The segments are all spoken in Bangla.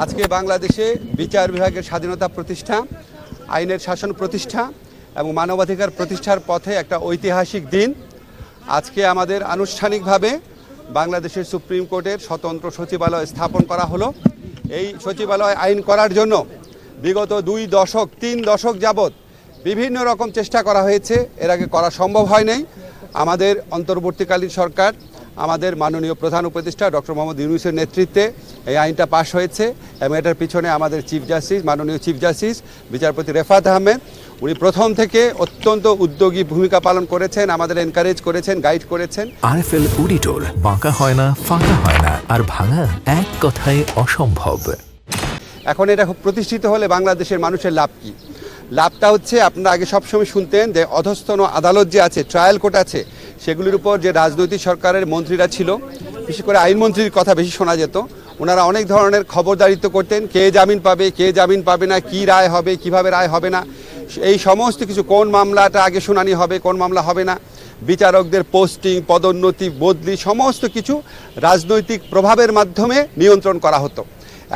আজকে বাংলাদেশে বিচার বিভাগের স্বাধীনতা প্রতিষ্ঠা, আইনের শাসন প্রতিষ্ঠা এবং মানবাধিকার প্রতিষ্ঠার পথে একটা ঐতিহাসিক দিন। আজকে আমাদের আনুষ্ঠানিকভাবে বাংলাদেশের সুপ্রিম কোর্টের স্বতন্ত্র সচিবালয় স্থাপন করা হলো। এই সচিবালয় আইন করার জন্য বিগত 3 দশক যাবৎ বিভিন্ন রকম চেষ্টা করা হয়েছে, এর আগে করা সম্ভব হয় নাই। আমাদের অন্তর্বর্তীকালীন সরকার, আমাদের মাননীয় প্রধান উপদেষ্টা ডক্টর মোহাম্মদ ইউনূসের নেতৃত্বে এই আইনটা পাশ হয়েছে এবং এটার পিছনে আমাদের চিফ জাস্টিস, মাননীয় চিফ জাস্টিস বিচারপতি রেফাত আহমেদ, উনি প্রথম থেকে অত্যন্ত উদ্যোগী ভূমিকা পালন করেছেন, আমাদের এনকারেজ করেছেন, গাইড করেছেন। আরএফএল অডিটর, বাঁকা হয় না, ফাঁকা হয় না, আর ভাঙা এক কথায় অসম্ভব। এখন এটা প্রতিষ্ঠিত হলে বাংলাদেশের মানুষের লাভ কি? লাভটা হচ্ছে, আপনারা আগে সবসময় শুনতেন যে অধস্তন আদালত যে আছে, ট্রায়াল কোর্ট আছে, সেগুলির উপর যে রাজনৈতিক সরকারের মন্ত্রীরা ছিল, বিশেষ করে আইনমন্ত্রীর কথা বেশি শোনা যেত, ওনারা অনেক ধরনের খবরদারিত্ব করতেন, কে জামিন পাবে, কে জামিন পাবে না, কি রায় হবে, কিভাবে রায় হবে না, এই সমস্ত কিছু, কোন মামলাটা আগে শুনানি হবে, কোন মামলা হবে না, বিচারকদের পোস্টিং, পদোন্নতি, বদলি, সমস্ত কিছু রাজনৈতিক প্রভাবের মাধ্যমে নিয়ন্ত্রণ করা হতো।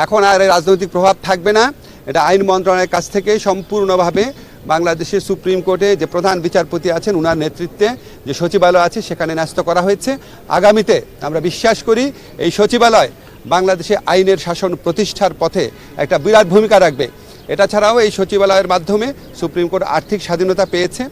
এখন আর রাজনৈতিক প্রভাব থাকবে না, এটা আইন মন্ত্রণালয়ের কাছ থেকে সম্পূর্ণভাবে বাংলাদেশের সুপ্রিম কোর্টে যে প্রধান বিচারপতি আছেন, ওনার নেতৃত্বে যে সচিবালয় আছে সেখানে ন্যস্ত করা হয়েছে। আগামীতে আমরা বিশ্বাস করি এই সচিবালয় বাংলাদেশে আইনের শাসন প্রতিষ্ঠার পথে একটা বিরাট ভূমিকা রাখবে। এটা ছাড়াও এই সচিবালয়ের মাধ্যমে সুপ্রিম কোর্ট আর্থিক স্বাধীনতা পেয়েছে।